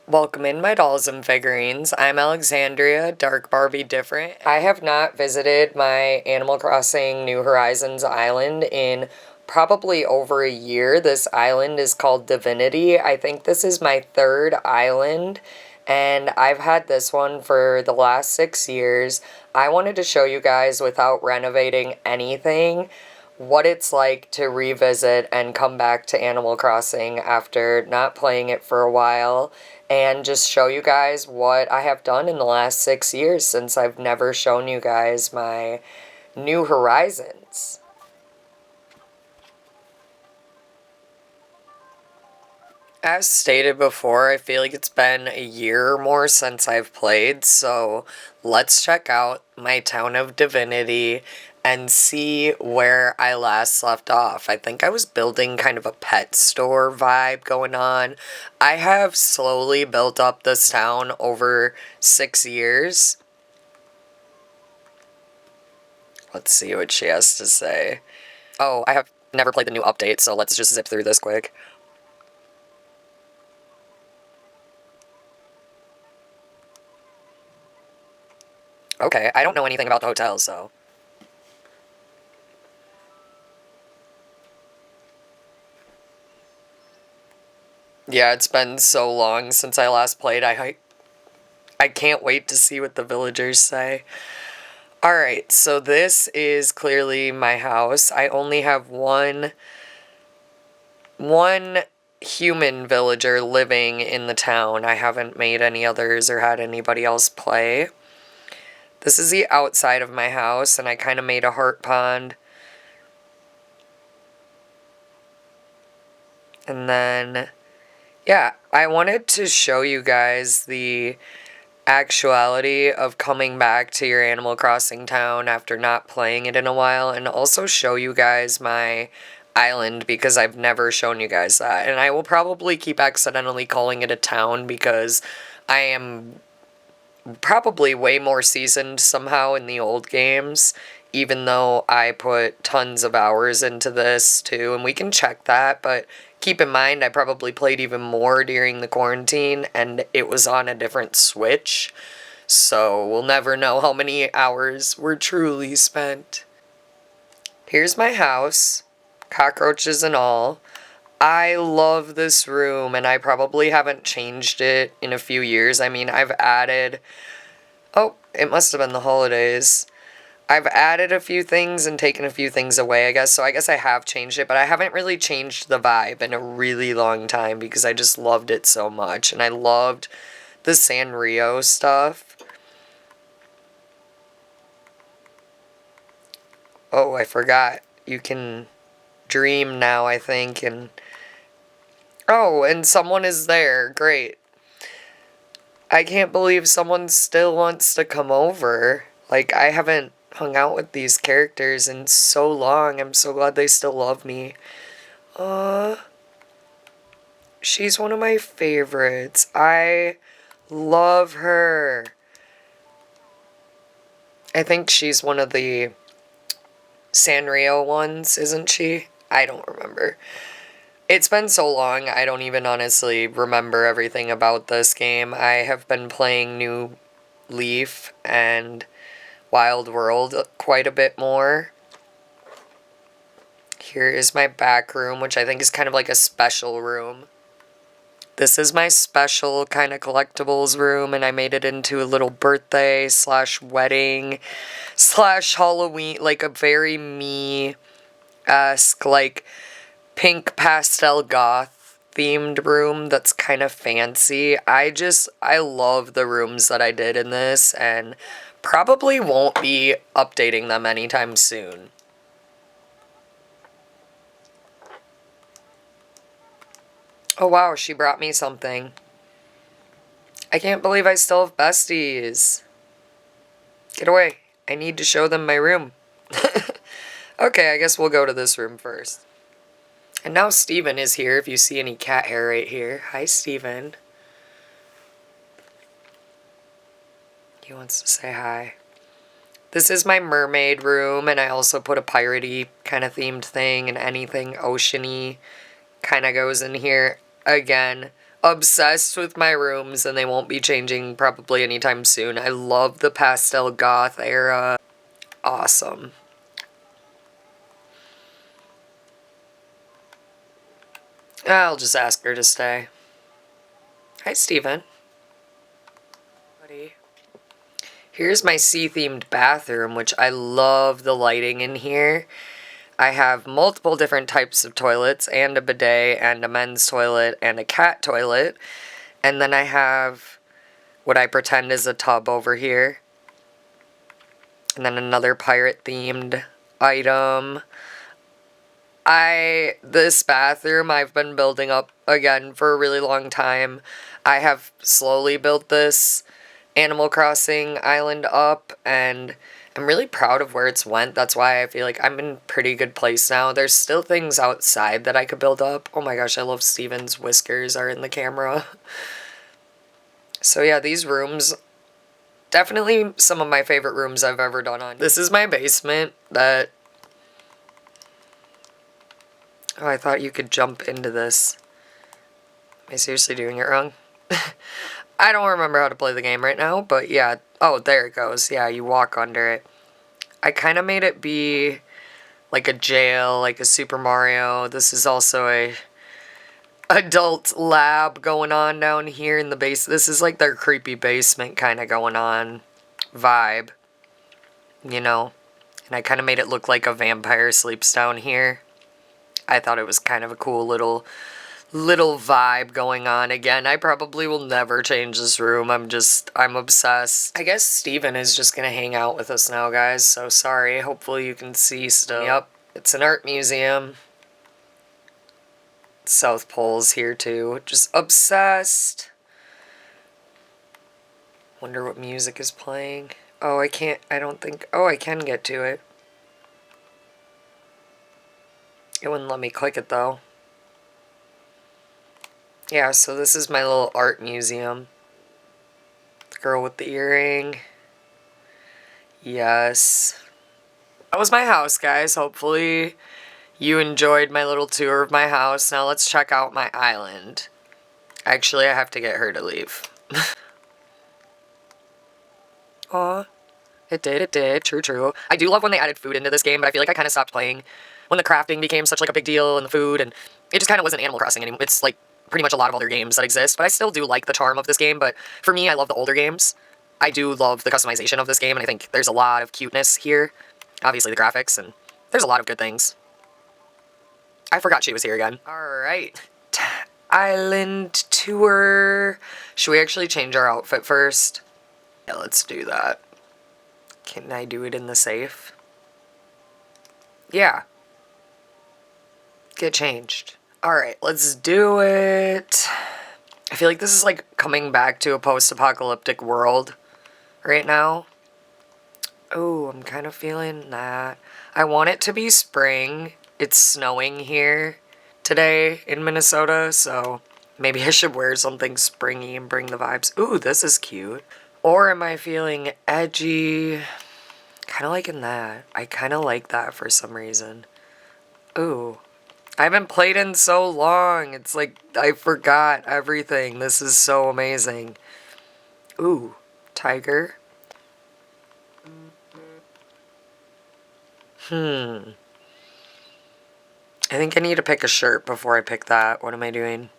Welcome in, my dolls and figurines. I'm Alexandria, Dark Barbie Different. I have not visited my Animal Crossing New Horizons island in probably over a year. This island is called Divinity. I think this is my third island, and I've had this one for the last 6 years. I wanted to show you guys, without renovating anything, what it's like to revisit and come back to Animal Crossing after not playing it for a while, and just show you guys what I have done in the last 6 years since I've never shown you guys my New Horizons. As stated before, I feel like it's been a year or more since I've played, so let's check out my Town of Divinity and see where I last left off. I think I was building kind of a pet store vibe going on. I have slowly built up this town over 6 years. Let's see what she has to say. Oh, I have never played the new update, so let's just zip through this quick. Okay, I don't know anything about the hotel, so... Yeah, it's been so long since I last played, I can't wait to see what the villagers say. Alright, so this is clearly my house. I only have one human villager living in the town. I haven't made any others or had anybody else play. This is the outside of my house, and I kind of made a heart pond. And then, yeah, I wanted to show you guys the actuality of coming back to your Animal Crossing town after not playing it in a while, and also show you guys my island because I've never shown you guys that. And I will probably keep accidentally calling it a town because I am probably way more seasoned somehow in the old games, even though I put tons of hours into this too, and we can check that, but keep in mind I probably played even more during the quarantine, and it was on a different Switch, so we'll never know how many hours were truly spent. Here's my house, cockroaches and all. I love this room, and I probably haven't changed it in a few years. I mean, I've added... Oh, it must have been the holidays. I've added a few things and taken a few things away, I guess, so I guess I have changed it, but I haven't really changed the vibe in a really long time because I just loved it so much, and I loved the Sanrio stuff. Oh, I forgot. You can dream now, I think, and... Oh, and someone is there. Great. I can't believe someone still wants to come over. Like, I haven't hung out with these characters in so long. I'm so glad they still love me. She's one of my favorites. I love her. I think she's one of the Sanrio ones, isn't she? I don't remember. It's been so long, I don't even honestly remember everything about this game. I have been playing New Leaf and Wild World quite a bit more. Here is my back room, which I think is kind of like a special room. This is my special kind of collectibles room, and I made it into a little birthday / wedding / Halloween, like a very me-esque, like, pink pastel goth themed room that's kind of fancy. I love the rooms that I did in this, and probably won't be updating them anytime soon. Oh wow, she brought me something. I can't believe I still have besties. Get away. I need to show them my room. Okay, I guess we'll go to this room first. And now Steven is here, if you see any cat hair right here. Hi, Steven. He wants to say hi. This is my mermaid room, and I also put a piratey kind of themed thing, and anything oceany kind of goes in here. Again, obsessed with my rooms, and they won't be changing probably anytime soon. I love the pastel goth era. Awesome. I'll just ask her to stay. Hi, Steven. Buddy. Here's my sea-themed bathroom, which I love the lighting in here. I have multiple different types of toilets, and a bidet, and a men's toilet, and a cat toilet. And then I have what I pretend is a tub over here. And then another pirate-themed item. This bathroom I've been building up again for a really long time. I have slowly built this Animal Crossing island up, and I'm really proud of where it's went. That's why I feel like I'm in a pretty good place now. There's still things outside that I could build up. Oh my gosh, I love Steven's whiskers are in the camera. So yeah, these rooms, definitely some of my favorite rooms I've ever done on. This is my basement that... Oh, I thought you could jump into this. Am I seriously doing it wrong? I don't remember how to play the game right now, but yeah. Oh, there it goes. Yeah, you walk under it. I kind of made it be like a jail, like a Super Mario. This is also a adult lab going on down here in the base. This is like their creepy basement kind of going on vibe, you know? And I kind of made it look like a vampire sleeps down here. I thought it was kind of a cool little vibe going on. Again, I probably will never change this room. I'm obsessed. I guess Steven is just gonna hang out with us now, guys, so sorry. Hopefully you can see still. Yep, it's an art museum. South Pole's here too. Just obsessed. Wonder what music is playing. Oh, I can't, I don't think, oh, I can get to it. It wouldn't let me click it though. Yeah, so this is my little art museum. The girl with the earring. Yes. That was my house, guys. Hopefully you enjoyed my little tour of my house. Now let's check out my island. Actually, I have to get her to leave. Aw. It did. True. I do love when they added food into this game, but I feel like I kind of stopped playing when the crafting became such like a big deal and the food, and it just kind of wasn't Animal Crossing anymore. It's like pretty much a lot of other games that exist, but I still do like the charm of this game. But for me, I love the older games. I do love the customization of this game, and I think there's a lot of cuteness here. Obviously the graphics, and there's a lot of good things. I forgot she was here again. Alright. Island tour. Should we actually change our outfit first? Yeah, let's do that. Can I do it in the safe? Yeah. Get changed. Alright, let's do it. I feel like this is like coming back to a post-apocalyptic world right now. Oh, I'm kind of feeling that. I want it to be spring. It's snowing here today in Minnesota, so maybe I should wear something springy and bring the vibes. Ooh, this is cute. Or am I feeling edgy? Kind of liking that. I kind of like that for some reason. Ooh. I haven't played in so long. It's like I forgot everything. This is so amazing. Ooh. Tiger. I think I need to pick a shirt before I pick that. What am I doing?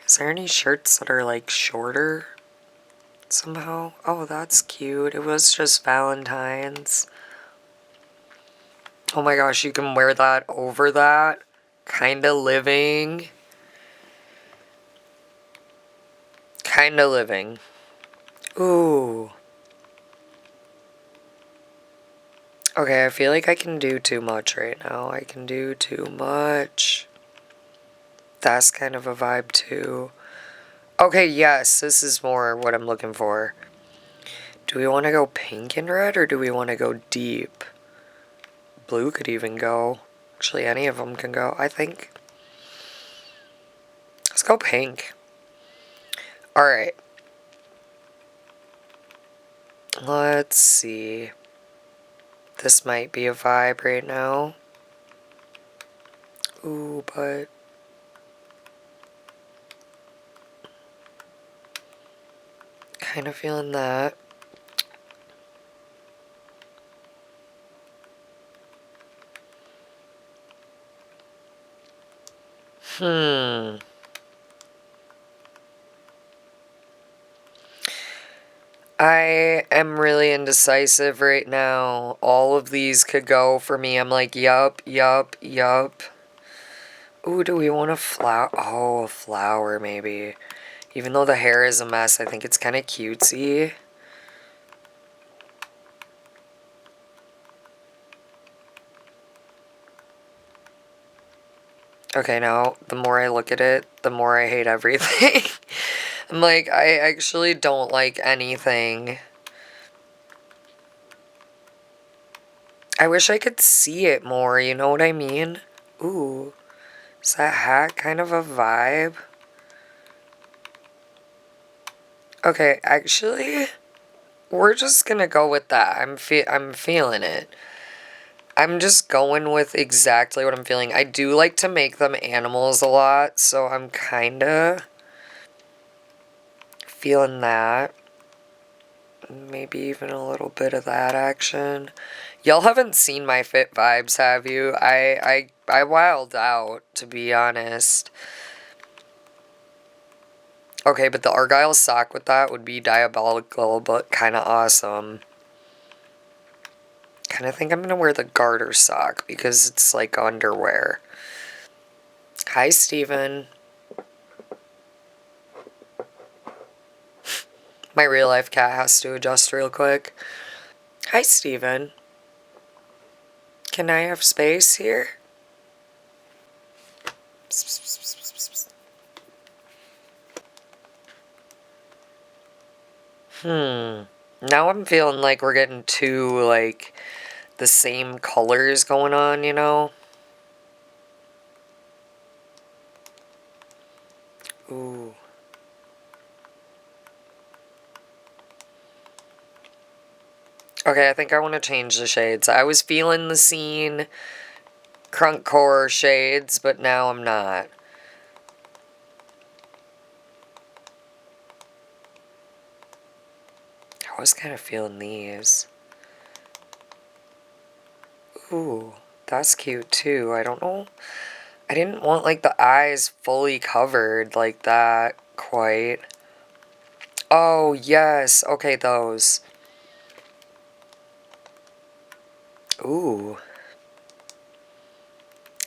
Is there any shirts that are like shorter somehow? Oh, that's cute. It was just Valentine's. Oh my gosh, you can wear that over that. Kinda living. Kinda living. Ooh. Okay, I feel like I can do too much right now. I can do too much. That's kind of a vibe too. Okay, yes, this is more what I'm looking for. Do we want to go pink and red, or do we want to go deep? Blue could even go. Actually, any of them can go, I think. Let's go pink. Alright. Let's see. This might be a vibe right now. Ooh, but... Kind of feeling that. I am really indecisive right now. All of these could go for me. I'm like, yup, yup, yup. Ooh, do we want a flower? Oh, a flower maybe. Even though the hair is a mess, I think it's kind of cutesy. Okay, now, the more I look at it, the more I hate everything. I'm like, I actually don't like anything. I wish I could see it more, you know what I mean? Ooh, is that hat kind of a vibe? Okay, actually, we're just gonna go with that. I'm feeling it. I'm just going with exactly what I'm feeling. I do like to make them animals a lot, so I'm kinda feeling that. Maybe even a little bit of that action. Y'all haven't seen my fit vibes, have you? I wilded out, to be honest. Okay, but the Argyle sock with that would be diabolical, but kind of awesome. Kind of think I'm going to wear the garter sock because it's like underwear. Hi, Steven. My real life cat has to adjust real quick. Hi, Steven. Can I have space here? Now I'm feeling like we're getting two, like, the same colors going on, you know? Ooh. Okay, I think I want to change the shades. I was feeling the scene crunkcore shades, but now I'm not. I was kind of feeling these. Ooh, that's cute too. I don't know. I didn't want like the eyes fully covered like that quite. Oh, yes. Okay, those. Ooh.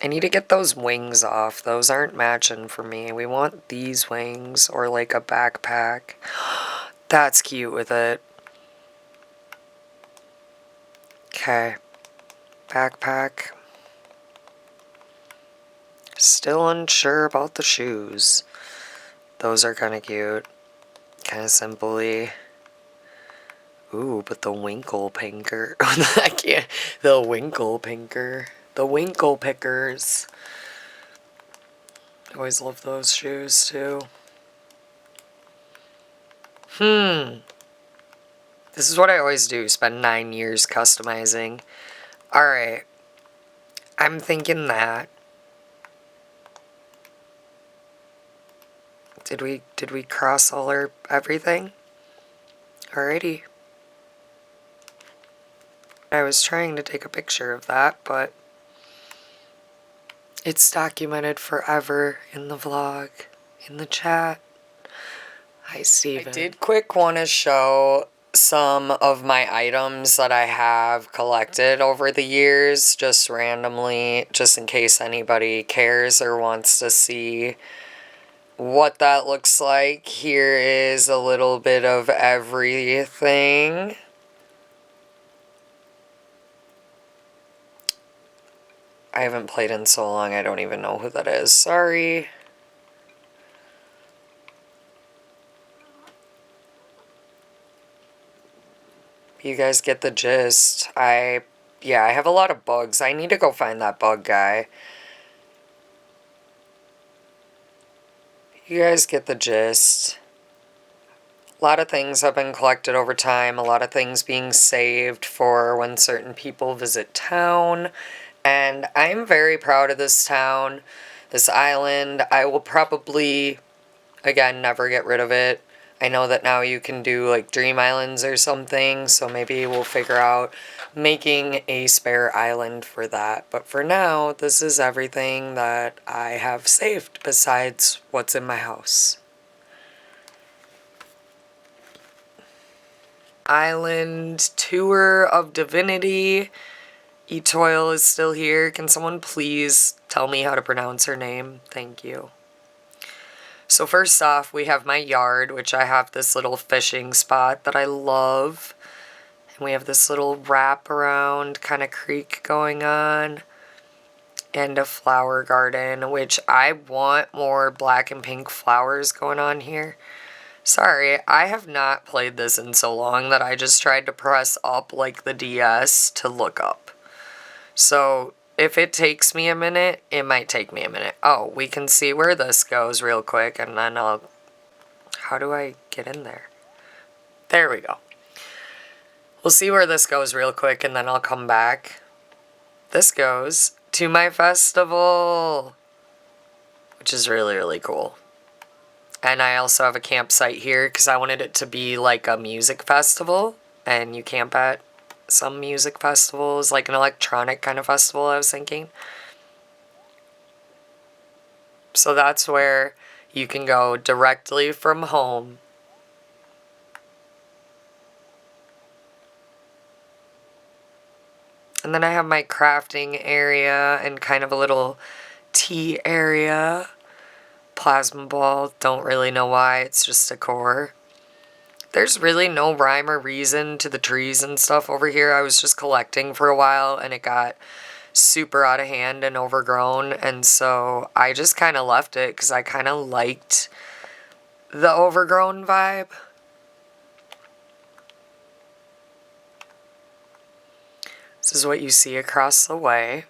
I need to get those wings off. Those aren't matching for me. We want these wings or like a backpack. That's cute with it. Okay. Backpack. Still unsure about the shoes. Those are kind of cute. Kind of simply. Ooh, but the winkle pinker. I can't. The winkle pinker. The winkle pickers. I always love those shoes too. This is what I always do. Spend 9 years customizing. Alright. I'm thinking that. Did we cross all our everything? Alrighty. I was trying to take a picture of that, but it's documented forever in the vlog, in the chat. Hi, Steven. I did quick want to show some of my items that I have collected over the years, just randomly, just in case anybody cares or wants to see what that looks like. Here is a little bit of everything. I haven't played in so long, I don't even know who that is. Sorry. You guys get the gist. Yeah, I have a lot of bugs. I need to go find that bug guy. You guys get the gist. A lot of things have been collected over time. A lot of things being saved for when certain people visit town. And I'm very proud of this town, this island. I will probably, again, never get rid of it. I know that now you can do like dream islands or something, so maybe we'll figure out making a spare island for that. But for now, this is everything that I have saved besides what's in my house. Island Tour of Divinity. Etoile is still here. Can someone please tell me how to pronounce her name? Thank you. So first off, we have my yard, which I have this little fishing spot that I love. And we have this little wraparound kind of creek going on. And a flower garden, which I want more black and pink flowers going on here. Sorry, I have not played this in so long that I just tried to press up like the DS to look up. So if it takes me a minute, it might take me a minute. Oh, we can see where this goes real quick, and then I'll... How do I get in there? There we go. We'll see where this goes real quick, and then I'll come back. This goes to my festival, which is really, really cool. And I also have a campsite here because I wanted it to be like a music festival, and you camp at some music festivals, like an electronic kind of festival, I was thinking. So that's where you can go directly from home. And then I have my crafting area and kind of a little tea area. Plasma ball, don't really know why, it's just decor. There's really no rhyme or reason to the trees and stuff over here. I was just collecting for a while and it got super out of hand and overgrown, and so I just kind of left it because I kind of liked the overgrown vibe. This is what you see across the way.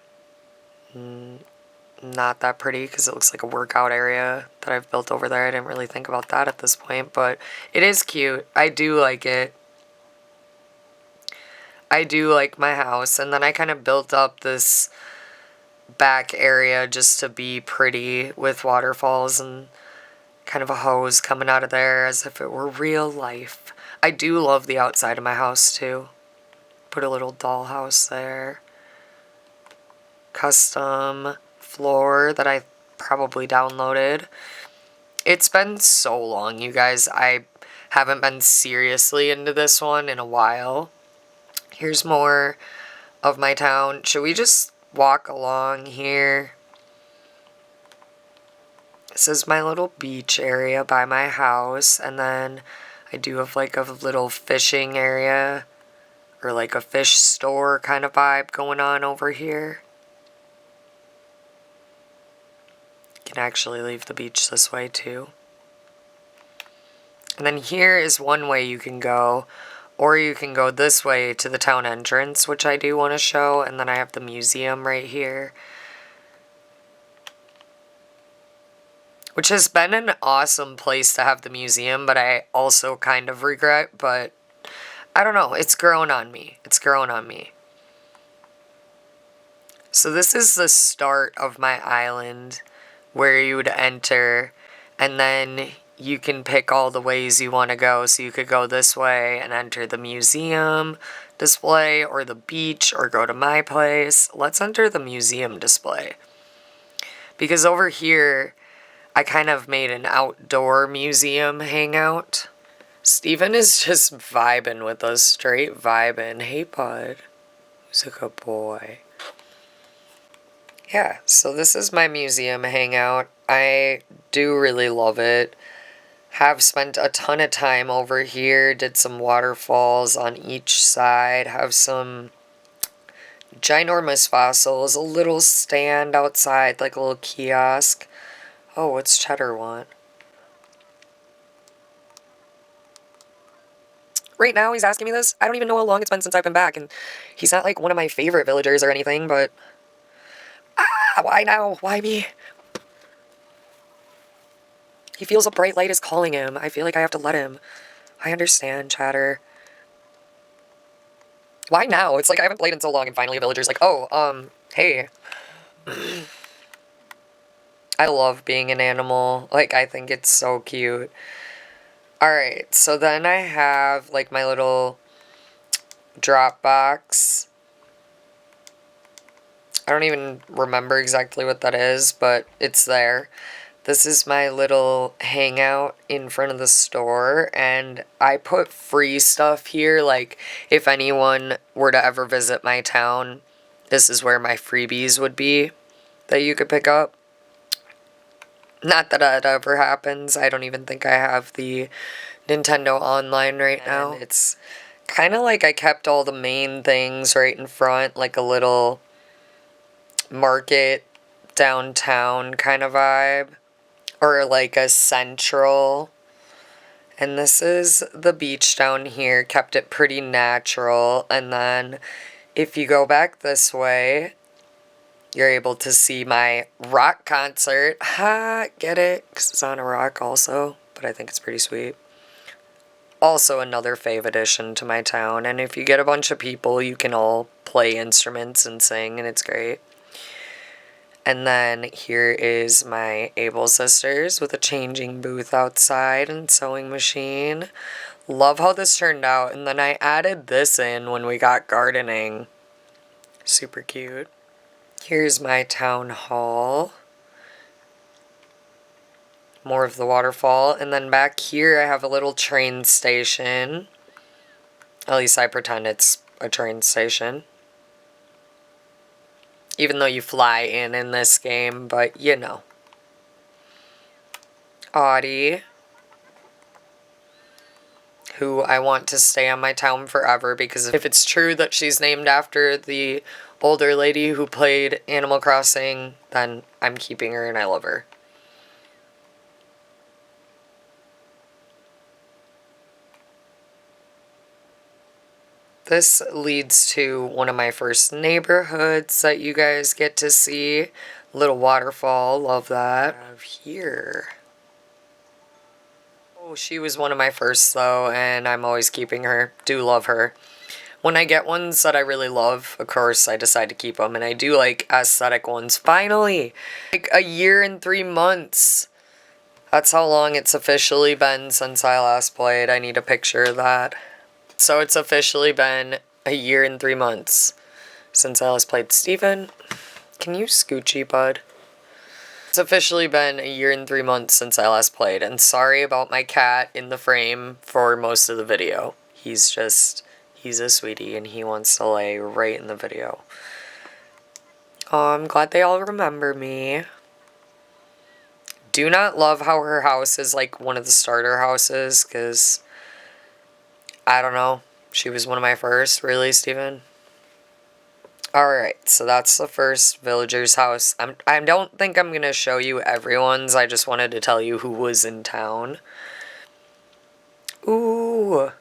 Not that pretty because it looks like a workout area that I've built over there. I didn't really think about that at this point, but it is cute. I do like it. I do like my house, and then I kind of built up this back area just to be pretty with waterfalls and kind of a hose coming out of there as if it were real life. I do love the outside of my house too. Put a little dollhouse there. Custom floor that I probably downloaded. It's been so long, you guys. I haven't been seriously into this one in a while. Here's more of my town. Should we just walk along here? This is my little beach area by my house, and then I do have like a little fishing area or like a fish store kind of vibe going on over here. Can actually leave the beach this way too. And then here is one way you can go, or you can go this way to the town entrance, which I do want to show, and then I have the museum right here, which has been an awesome place to have the museum, but I also kind of regret, but I don't know, it's grown on me. It's grown on me. So this is the start of my island, where you would enter, and then you can pick all the ways you want to go. So you could go this way and enter the museum display or the beach or go to my place. Let's enter the museum display. Because over here, I kind of made an outdoor museum hangout. Steven is just vibing with us, straight vibing. Hey, bud. Who's a good boy? Yeah, so this is my museum hangout. I do really love it. Have spent a ton of time over here, did some waterfalls on each side, have some ginormous fossils, a little stand outside, like a little kiosk. Oh, what's Cheddar want? Right now he's asking me this. I don't even know how long it's been since I've been back, and he's not like one of my favorite villagers or anything, but... Ah, why now? Why me? He feels a bright light is calling him. I feel like I have to let him. I understand, Chatter. Why now? It's like I haven't played in so long and finally a villager's like, oh, hey. I love being an animal. Like, I think it's so cute. Alright, so then I have like my little drop box. I don't even remember exactly what that is, but it's there. This is my little hangout in front of the store, and I put free stuff here, like if anyone were to ever visit my town, this is where my freebies would be that you could pick up. Not that it ever happens. I don't even think I have the Nintendo Online right now. And it's kind of like I kept all the main things right in front, like a little market downtown kind of vibe, or like a central. And this is the beach down here, kept it pretty natural. And then if you go back this way, you're able to see my rock concert. Ha, get it? Because it's on a rock also, but I think it's pretty sweet. Also another fave addition to my town, and if you get a bunch of people, you can all play instruments and sing, and it's great. And then here is my Able sisters with a changing booth outside and sewing machine. Love how this turned out, and then I added this in when we got gardening. Super cute. Here's my town hall. More of the waterfall. And then back here I have a little train station. At least I pretend it's a train station. Even though you fly in this game, but you know. Audie, who I want to stay on my town forever, because if it's true that she's named after the older lady who played Animal Crossing, then I'm keeping her and I love her. This leads to one of my first neighborhoods that you guys get to see. Little waterfall, love that. Here. Oh, she was one of my first though, and I'm always keeping her. Do love her. When I get ones that I really love, of course, I decide to keep them, and I do like aesthetic ones. Finally! Like a year and 3 months. That's how long it's officially been since I last played. I need a picture of that. So it's officially been a year and 3 months since I last played. Steven, can you scoochie, bud? It's officially been a year and 3 months since I last played, and sorry about my cat in the frame for most of the video. He's a sweetie and he wants to lay right in the video. Oh, I'm glad they all remember me. Do not love how her house is like one of the starter houses, because I don't know. She was one of my first. Really, Steven? Alright, so that's the first villager's house. I don't think I'm going to show you everyone's. I just wanted to tell you who was in town. Ooh.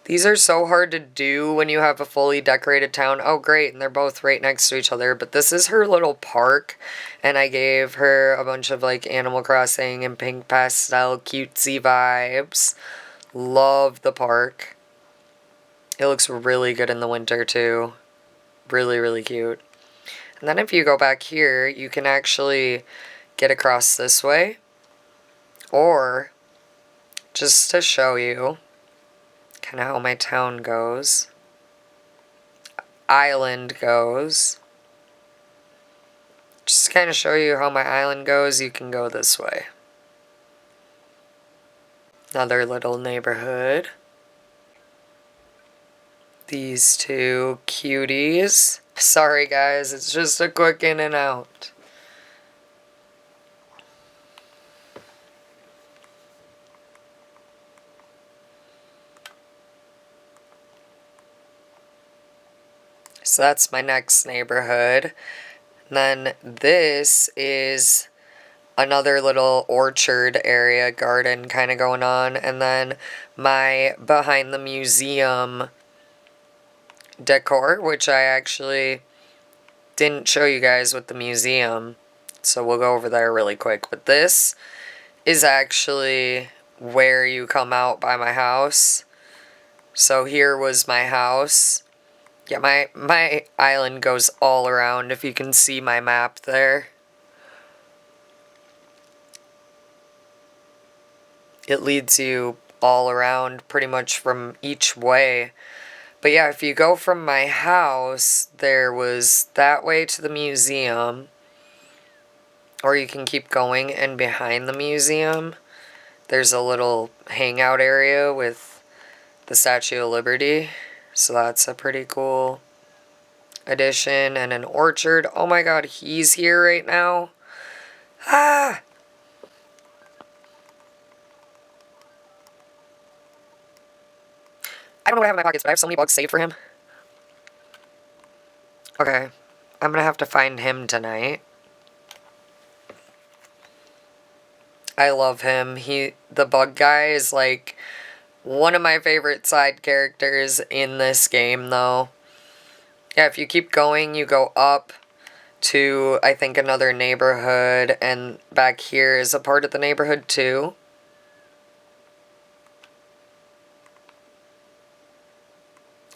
These are so hard to do when you have a fully decorated town. Oh, great, and they're both right next to each other. But this is her little park, and I gave her a bunch of, like, Animal Crossing and pink pastel cutesy vibes. Love the park. It looks really good in the winter, too. Really, really cute. And then if you go back here, you can actually get across this way. Or, just to show you kind of how my town goes, island goes. Just to kind of show you how my island goes, you can go this way. Another little neighborhood. These two cuties. Sorry guys, it's just a quick in and out. So that's my next neighborhood. And then this is another little orchard area, garden kind of going on. And then my behind the museum decor, which I actually didn't show you guys with the museum. So we'll go over there really quick. But this is actually where you come out by my house. So here was my house. Yeah, my island goes all around, if you can see my map there. it leads you all around pretty much from each way. But yeah, if you go from my house, there was that way to the museum, or you can keep going, and behind the museum, there's a little hangout area with the Statue of Liberty. So that's a pretty cool addition. And an orchard. Oh my god, he's here right now. Ah! I don't know what I have in my pockets, but I have so many bugs saved for him. Okay, I'm gonna have to find him tonight. I love him. The bug guy is like one of my favorite side characters in this game, though. Yeah, if you keep going, you go up to, I think, another neighborhood, and back here is a part of the neighborhood, too.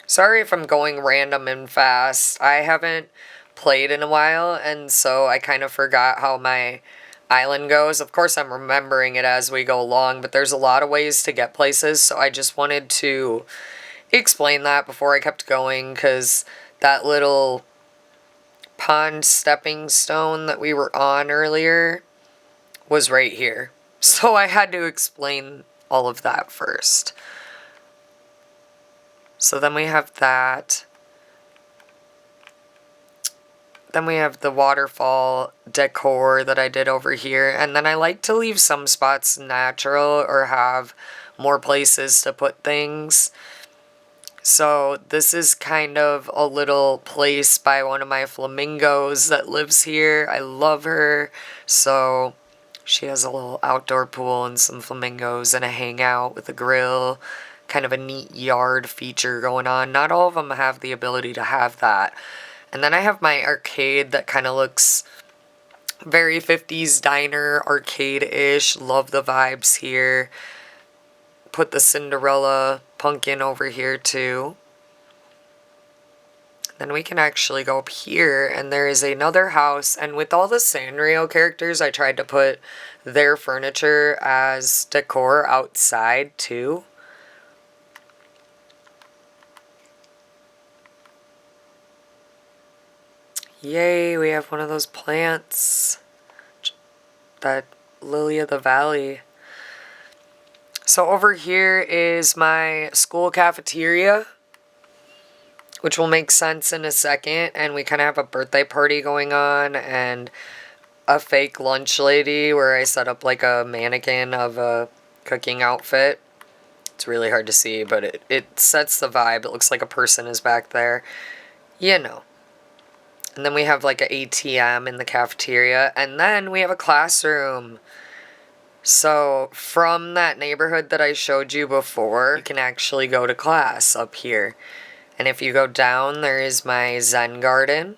Sorry if I'm going random and fast. I haven't played in a while, and so I kind of forgot how my island goes. Of course, I'm remembering it as we go along, but there's a lot of ways to get places, so I just wanted to explain that before I kept going, because that little pond stepping stone that we were on earlier was right here. So I had to explain all of that first. So then we have that. Then we have the waterfall decor that I did over here. And then I like to leave some spots natural or have more places to put things. So this is kind of a little place by one of my flamingos that lives here. I love her. So she has a little outdoor pool and some flamingos and a hangout with a grill. Kind of a neat yard feature going on. Not all of them have the ability to have that. And then I have my arcade that kind of looks very 50s diner arcade-ish. Love the vibes here. Put the Cinderella pumpkin over here too. Then we can actually go up here, and there is another house. And with all the Sanrio characters, I tried to put their furniture as decor outside too. Yay, we have one of those plants. That lily of the valley. So over here is my school cafeteria, which will make sense in a second. And we kind of have a birthday party going on and a fake lunch lady where I set up like a mannequin of a cooking outfit. It's really hard to see, but it sets the vibe. It looks like a person is back there. You know. And then we have like an ATM in the cafeteria. And then we have a classroom. So from that neighborhood that I showed you before, you can actually go to class up here. And if you go down, there is my Zen garden.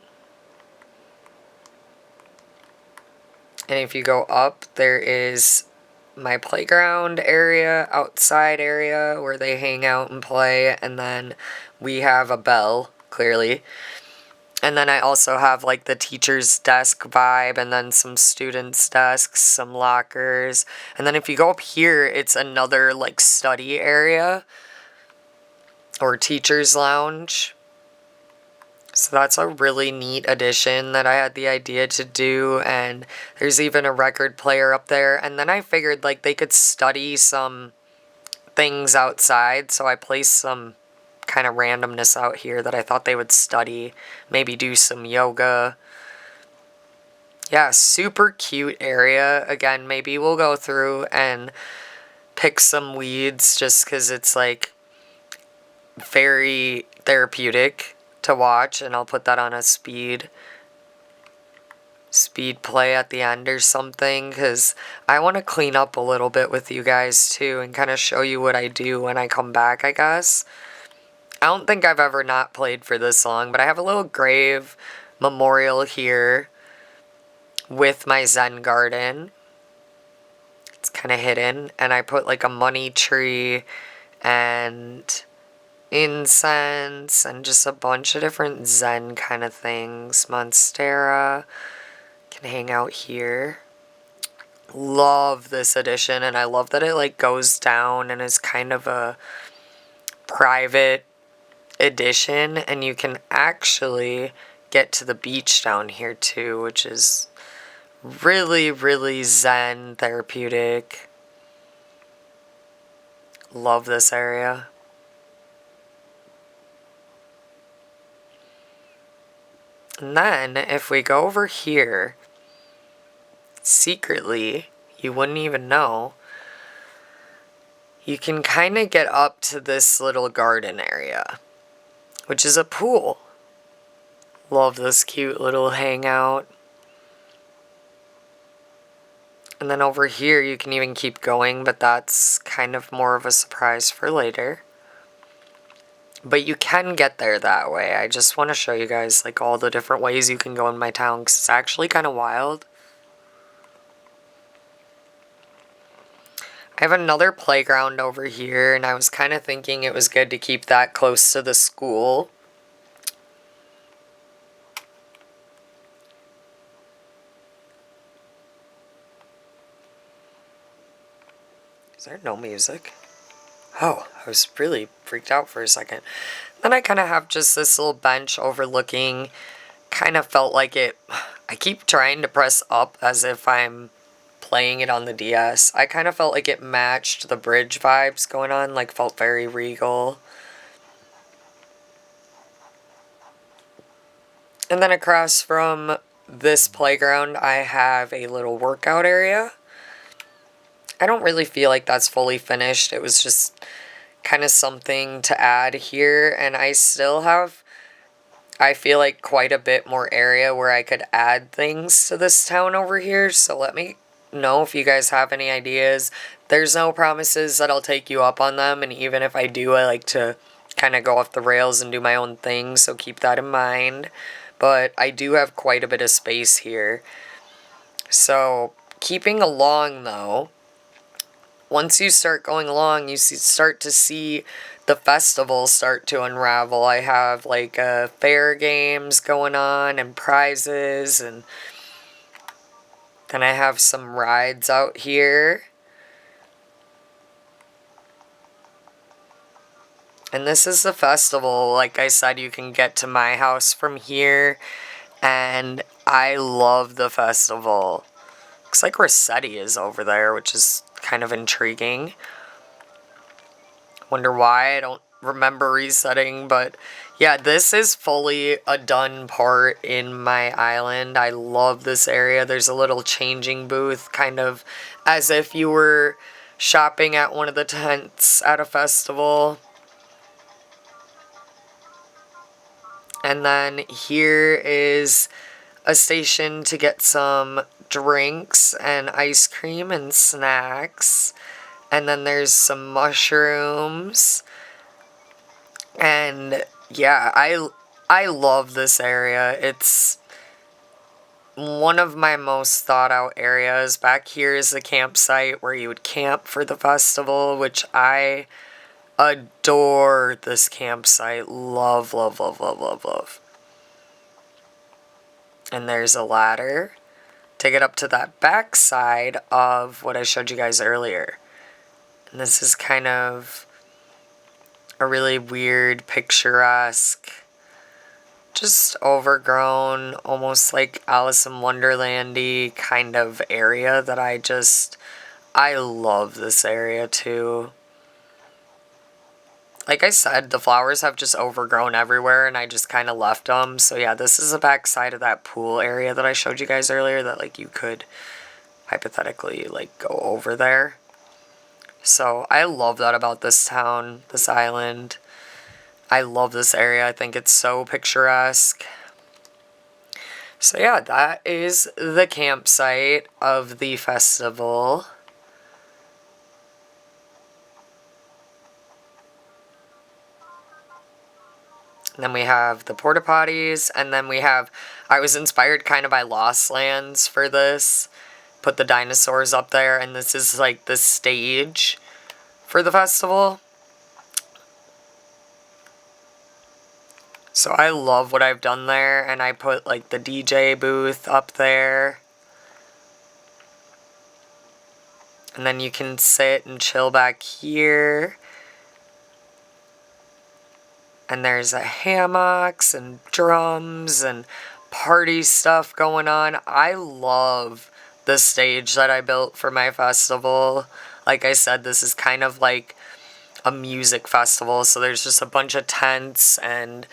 And if you go up, there is my playground area, outside area, where they hang out and play. And then we have a bell, clearly. And then I also have like the teacher's desk vibe, and then some students' desks, some lockers. And then if you go up here, it's another like study area or teacher's lounge. So that's a really neat addition that I had the idea to do. And there's even a record player up there. And then I figured like they could study some things outside. So I placed some kind of randomness out here that I thought they would study, maybe do some yoga. Yeah, super cute area. Again, maybe we'll go through and pick some weeds just because it's like very therapeutic to watch, and I'll put that on a speed play at the end or something, because I want to clean up a little bit with you guys too and kind of show you what I do when I come back, I guess. I don't think I've ever not played for this long, but I have a little grave memorial here with my Zen garden. It's kind of hidden, and I put like a money tree and incense and just a bunch of different Zen kind of things. Monstera can hang out here. Love this edition, and I love that it like goes down and is kind of a private edition, and you can actually get to the beach down here too, which is really, really zen therapeutic. Love this area. And then if we go over here, secretly, you wouldn't even know, you can kind of get up to this little garden area, which is a pool. Love this cute little hangout. And then over here you can even keep going, but that's kind of more of a surprise for later. But you can get there that way. I just want to show you guys like all the different ways you can go in my town, because it's actually kind of wild. I have another playground over here, and I was kind of thinking it was good to keep that close to the school. Is there no music? Oh, I was really freaked out for a second. Then I kind of have just this little bench overlooking. Kind of felt like it... I keep trying to press up as if I'm playing it on the DS. I kind of felt like it matched the bridge vibes going on, like felt very regal. And then across from this playground, I have a little workout area. I don't really feel like that's fully finished. It was just kind of something to add here, and I still have, I feel like, quite a bit more area where I could add things to this town over here, so let me know if you guys have any ideas. There's no promises that I'll take you up on them, and even if I do, I like to kind of go off the rails and do my own thing, so keep that in mind. But I do have quite a bit of space here. So, keeping along though, once you start going along, you start to see the festival start to unravel. I have like fair games going on and prizes, and then I have some rides out here. And this is the festival. Like I said, you can get to my house from here, and I love the festival. Looks like Rossetti is over there, which is kind of intriguing. Wonder why. I don't remember resetting, but yeah, this is fully a done part in my island. I love this area. There's a little changing booth, kind of as if you were shopping at one of the tents at a festival. And then here is a station to get some drinks and ice cream and snacks. And then there's some mushrooms. And yeah, I love this area. It's one of my most thought out areas. Back here is the campsite where you would camp for the festival, which I adore this campsite. Love, love, love, love, love, love. And there's a ladder to get up to that back side of what I showed you guys earlier. And this is kind of a really weird, picturesque, just overgrown, almost like Alice in Wonderland-y kind of area that I love this area too. Like I said, the flowers have just overgrown everywhere, and I just kind of left them. So yeah, this is the back side of that pool area that I showed you guys earlier that like you could hypothetically like go over there. So I love that about this town, this island. I love this area. I think it's so picturesque. So yeah, that is the campsite of the festival. And then we have the porta potties, and then we have, I was inspired kind of by Lost Lands for this. Put the dinosaurs up there, and this is like the stage for the festival. So I love what I've done there, and I put like the DJ booth up there. And then you can sit and chill back here. And there's hammocks and drums and party stuff going on. I love the stage that I built for my festival. Like I said, this is kind of like a music festival, so there's just a bunch of tents and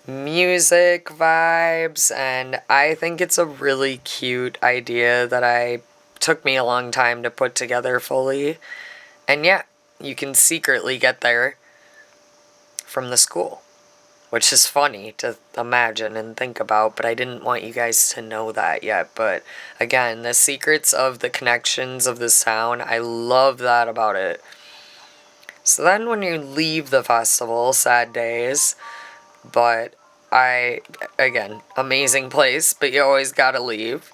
music vibes, and I think it's a really cute idea that took me a long time to put together fully. And yeah, you can secretly get there from the school, which is funny to imagine and think about, but I didn't want you guys to know that yet. But again, the secrets of the connections of this town, I love that about it. So then when you leave the festival, sad days, but again, amazing place, but you always gotta leave.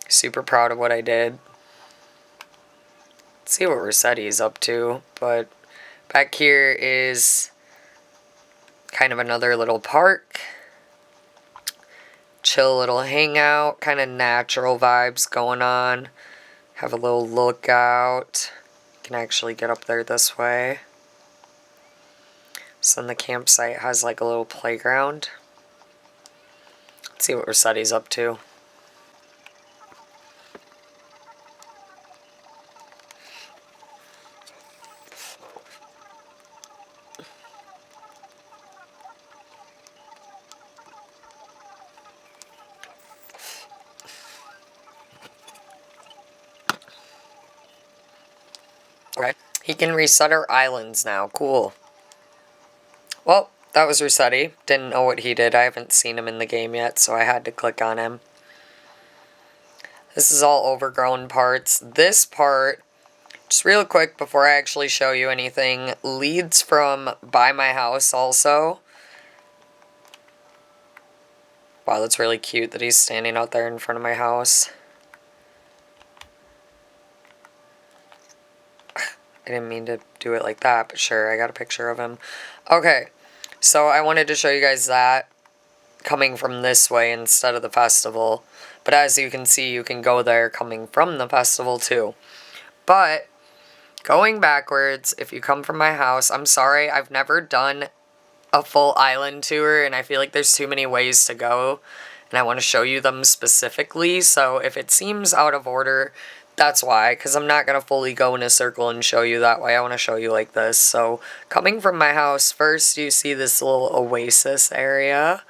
Super proud of what I did. Let's see what Rossetti's up to, but back here is kind of another little park. Chill little hangout, kind of natural vibes going on. Have a little lookout. Can actually get up there this way. So then the campsite has like a little playground. Let's see what Rossetti's up to. Okay. He can reset our islands now. Cool. Well, that was Rossetti. Didn't know what he did. I haven't seen him in the game yet, so I had to click on him. This is all overgrown parts. This part, just real quick before I actually show you anything, leads from by my house also. Wow, that's really cute that he's standing out there in front of my house. I didn't mean to do it like that, but sure, I got a picture of him. Okay, so I wanted to show you guys that coming from this way instead of the festival. But as you can see, you can go there coming from the festival too. But going backwards, if you come from my house, I'm sorry, I've never done a full island tour, and I feel like there's too many ways to go, and I want to show you them specifically. So if it seems out of order, that's why, because I'm not going to fully go in a circle and show you that way. I want to show you like this. So coming from my house, first you see this little oasis area.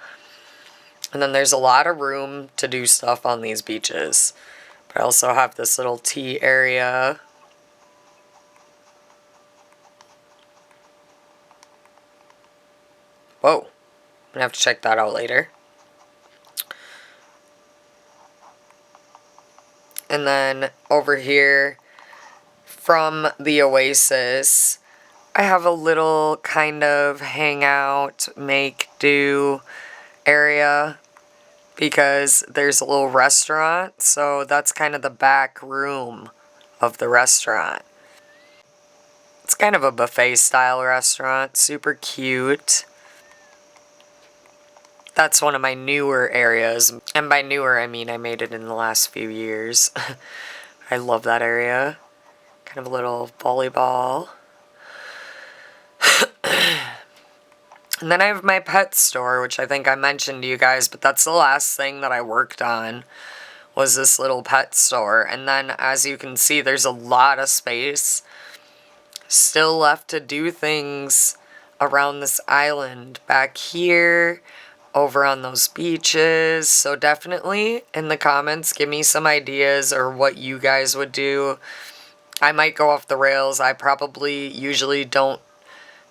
And then there's a lot of room to do stuff on these beaches. But I also have this little tea area. Whoa. I'm going to have to check that out later. And then over here, from the oasis, I have a little kind of hangout, make do area, because there's a little restaurant, so that's kind of the back room of the restaurant. It's kind of a buffet style restaurant, super cute. That's one of my newer areas, and by newer I mean I made it in the last few years. I love that area. Kind of a little volleyball. And then I have my pet store, which I think I mentioned to you guys, but that's the last thing that I worked on, was this little pet store. And then, as you can see, there's a lot of space still left to do things around this island. Back here, over on those beaches. So definitely in the comments, give me some ideas or what you guys would do. I might go off the rails. I probably usually don't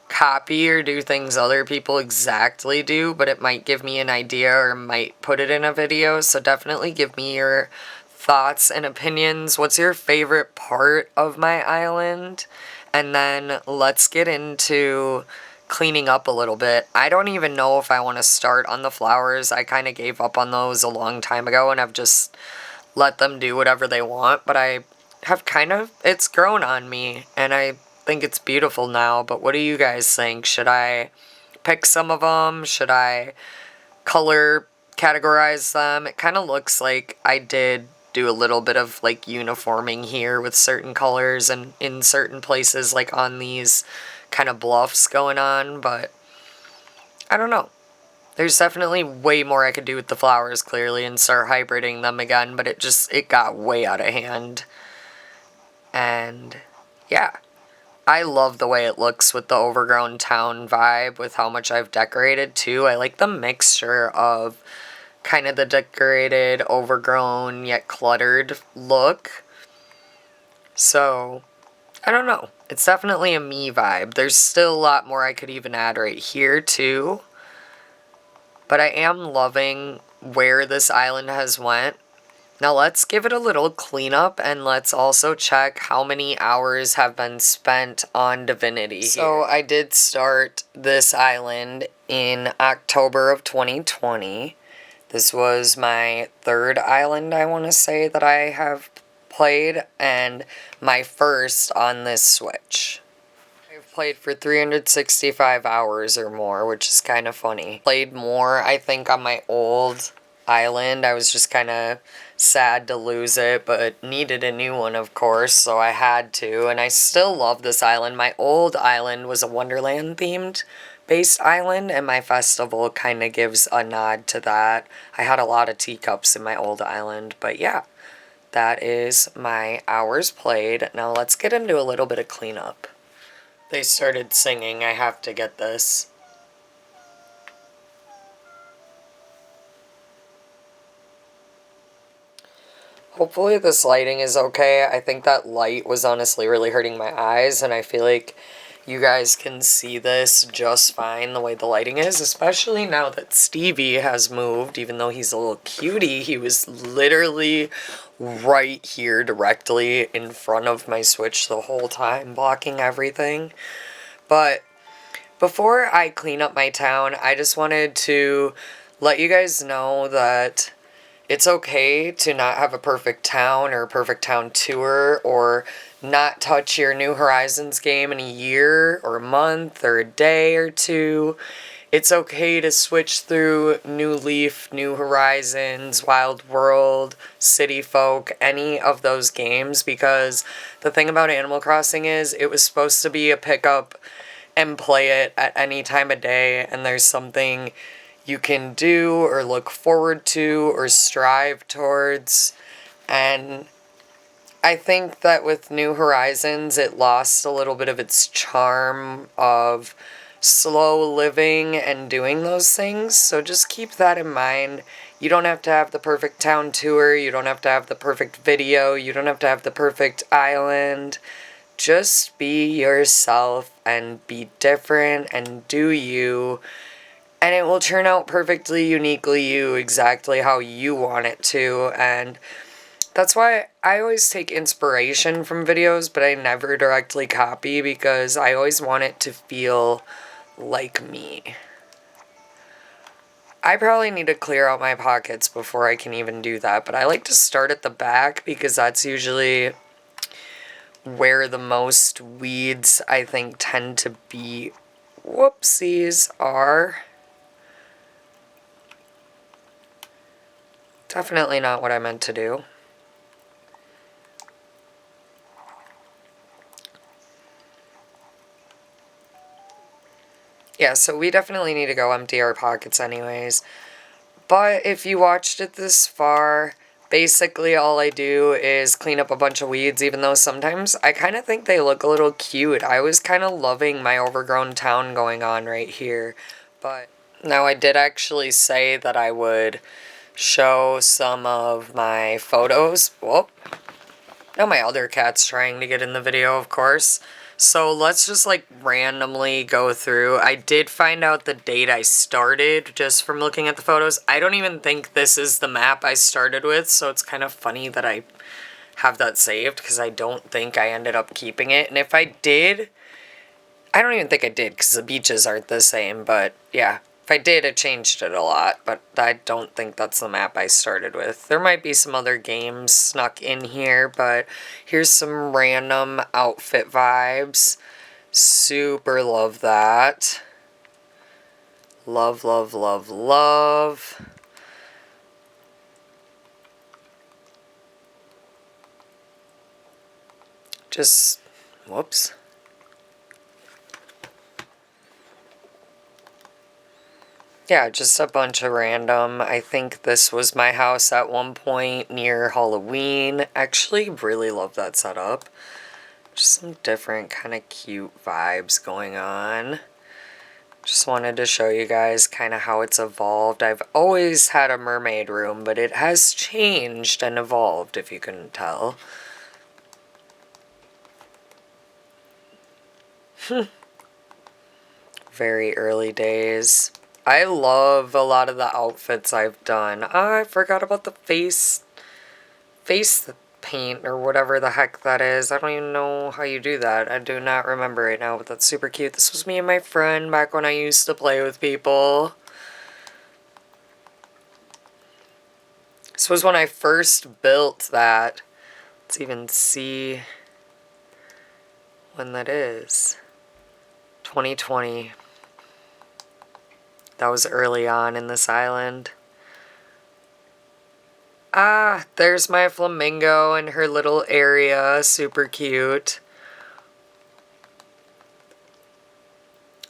copy or do things other people exactly do, but it might give me an idea or might put it in a video. So definitely give me your thoughts and opinions. What's your favorite part of my island? And then let's get into cleaning up a little bit. I don't even know if I want to start on the flowers. I kind of gave up on those a long time ago, and I've just let them do whatever they want, but I have it's grown on me, and I think it's beautiful now. But what do you guys think? Should I pick some of them? Should I color categorize them? It kind of looks like I did do a little bit of like uniforming here with certain colors and in certain places like on these kind of bluffs going on, but I don't know. There's definitely way more I could do with the flowers clearly and start hybriding them again, but it got way out of hand. And yeah, I love the way it looks with the overgrown town vibe with how much I've decorated too. I like the mixture of kind of the decorated, overgrown, yet cluttered look. So, I don't know. It's definitely a me vibe. There's still a lot more I could even add right here too. But I am loving where this island has went. Now let's give it a little cleanup and let's also check how many hours have been spent on Divinity here. So I did start this island in October of 2020. This was my third island, I want to say, that I have played, and my first on this Switch. I've played for 365 hours or more, which is kind of funny. Played more, I think, on my old island. I was just kind of sad to lose it, but needed a new one, of course, so I had to, and I still love this island. My old island was a Wonderland themed based island, and my festival kind of gives a nod to that. I had a lot of teacups in my old island, but yeah, that is my hours played. Now let's get into a little bit of cleanup. They started singing, I have to get this. Hopefully this lighting is okay. I think that light was honestly really hurting my eyes, and I feel like you guys can see this just fine the way the lighting is, especially now that Stevie has moved. Even though he's a little cutie, he was literally right here directly in front of my Switch the whole time, blocking everything. But before I clean up my town, I just wanted to let you guys know that it's okay to not have a perfect town or a perfect town tour or not touch your New Horizons game in a year or a month or a day or two. It's okay to switch through New Leaf, New Horizons, Wild World, City Folk, any of those games, because the thing about Animal Crossing is it was supposed to be a pickup and play it at any time of day, and there's something you can do or look forward to or strive towards. And I think that with New Horizons, it lost a little bit of its charm of slow living and doing those things. So just keep that in mind. You don't have to have the perfect town tour. You don't have to have the perfect video. You don't have to have the perfect island. Just be yourself and be different and do you. And it will turn out perfectly, uniquely you, exactly how you want it to. And that's why I always take inspiration from videos, but I never directly copy, because I always want it to feel like me. I probably need to clear out my pockets before I can even do that, but I like to start at the back because that's usually where the most weeds, I think, tend to be. Whoopsies are. Definitely not what I meant to do. Yeah, so we definitely need to go empty our pockets anyways. But if you watched it this far, basically all I do is clean up a bunch of weeds, even though sometimes I kind of think they look a little cute. I was kind of loving my overgrown town going on right here. But now I did actually say that I would show some of my photos. Whoop. Now my other cat's trying to get in the video, of course. So let's just like randomly go through. I did find out the date I started just from looking at the photos. I don't even think this is the map I started with, so it's kind of funny that I have that saved because I don't think I ended up keeping it. And if I did, I don't even think I did because the beaches aren't the same, but yeah. If I did, it changed it a lot, but I don't think that's the map I started with. There might be some other games snuck in here, but here's some random outfit vibes. Super love that. Love, love, love, love. just, whoops. Yeah, just a bunch of random. I think this was my house at one point near Halloween. Actually, really love that setup. Just some different kind of cute vibes going on. Just wanted to show you guys kind of how it's evolved. I've always had a mermaid room, but it has changed and evolved, if you couldn't tell. Very early days. I love a lot of the outfits I've done. I forgot about the face paint or whatever the heck that is. I don't even know how you do that. I do not remember right now, but that's super cute. This was me and my friend back when I used to play with people. This was when I first built that. Let's even see when that is. 2020. That was early on in this island. Ah, there's my flamingo in her little area. Super cute.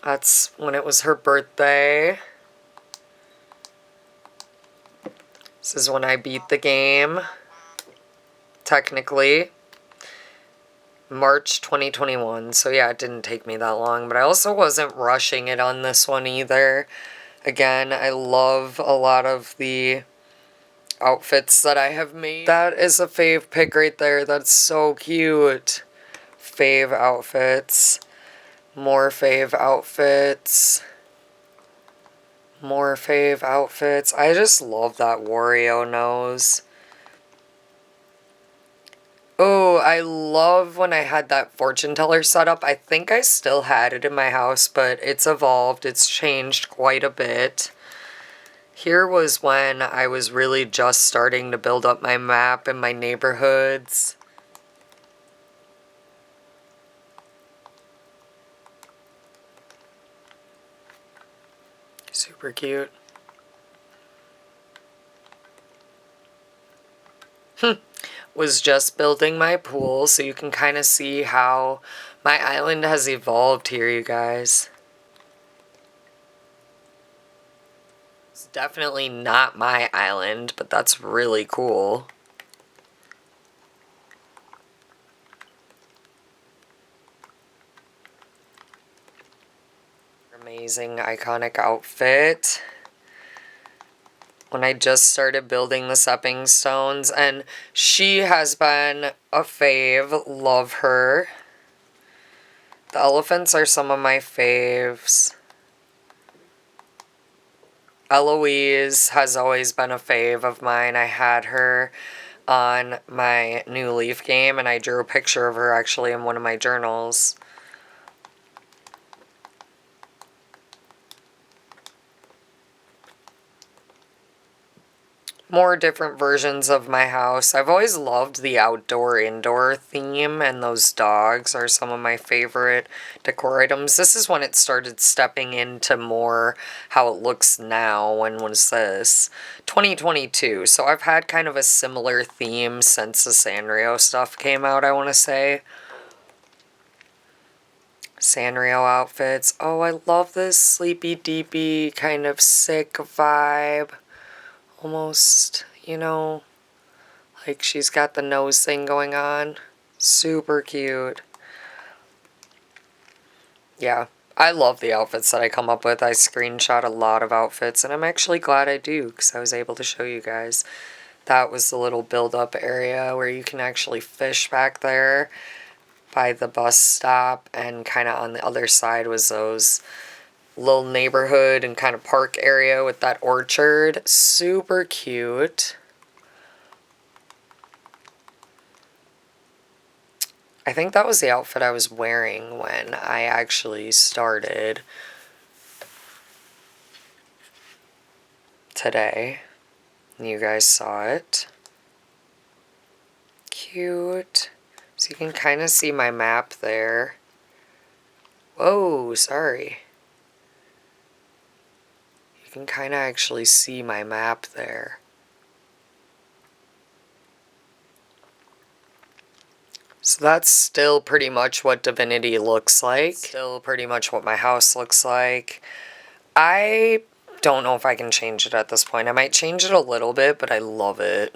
That's when it was her birthday. This is when I beat the game. Technically. March 2021. So yeah, it didn't take me that long. But I also wasn't rushing it on this one either. Again, I love a lot of the outfits that I have made. That is a fave pick right there. That's so cute. Fave outfits. More fave outfits. More fave outfits. I just love that Wario nose. Oh, I love when I had that fortune teller setup. I think I still had it in my house, but it's evolved. It's changed quite a bit. Here was when I was really just starting to build up my map and my neighborhoods. Super cute. Was just building my pool, so you can kind of see how my island has evolved here, you guys. It's definitely not my island, but that's really cool. Amazing, iconic outfit. When I just started building the stepping stones, and she has been a fave. Love her. The elephants are some of my faves. Eloise has always been a fave of mine. I had her on my New Leaf game, and I drew a picture of her actually in one of my journals. More different versions of my house. I've always loved the outdoor-indoor theme, and those dogs are some of my favorite decor items. This is when it started stepping into more how it looks now. When was this? 2022. So I've had kind of a similar theme since the Sanrio stuff came out, I want to say. Sanrio outfits. Oh, I love this sleepy deepy kind of sick vibe. Almost, you know, like she's got the nose thing going on. Super cute. Yeah, I love the outfits that I come up with. I screenshot a lot of outfits, and I'm actually glad I do, because I was able to show you guys. That was the little build-up area where you can actually fish back there by the bus stop, and kind of on the other side was those little neighborhood and kind of park area with that orchard. Super cute. I think that was the outfit I was wearing when I actually started today. You guys saw it. Cute. So you can kind of see my map there. Whoa, sorry. You can kind of actually see my map there. So that's still pretty much what Divinity looks like. Still pretty much what my house looks like. I don't know if I can change it at this point. I might change it a little bit, but I love it.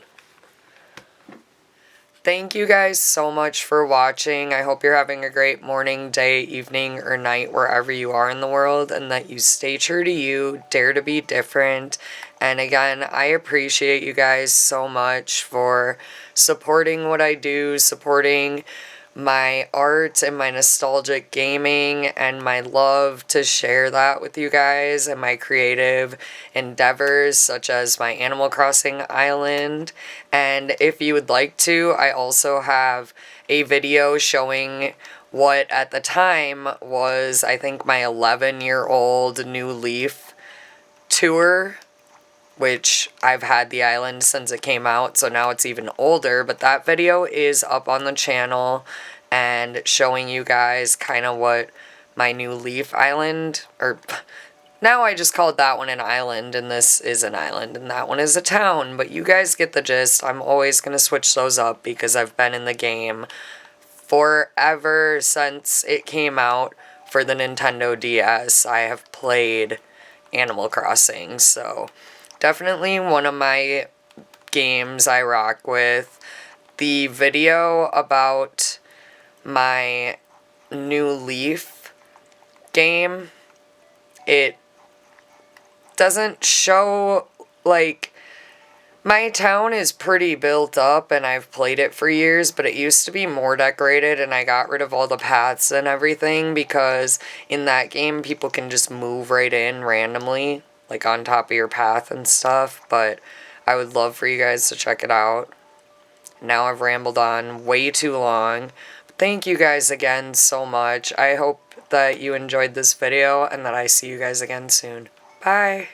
Thank you guys so much for watching. I hope you're having a great morning, day, evening, or night wherever you are in the world, and that you stay true to you, dare to be different. And again, I appreciate you guys so much for supporting what I do, supporting my art and my nostalgic gaming and my love to share that with you guys and my creative endeavors such as my Animal Crossing island. And if you would like to, I also have a video showing what at the time was, I think, my 11-year-old New Leaf tour, which I've had the island since it came out, so now it's even older, but that video is up on the channel and showing you guys kind of what my New Leaf island, or now I just called that one an island, and this is an island, and that one is a town, but you guys get the gist. I'm always going to switch those up because I've been in the game forever since it came out for the Nintendo DS. I have played Animal Crossing, so definitely one of my games I rock with. The video about my New Leaf game, it doesn't show, like, my town is pretty built up and I've played it for years, but it used to be more decorated and I got rid of all the paths and everything because in that game people can just move right in randomly, like on top of your path and stuff, but I would love for you guys to check it out. Now I've rambled on way too long. Thank you guys again so much. I hope that you enjoyed this video and that I see you guys again soon. Bye!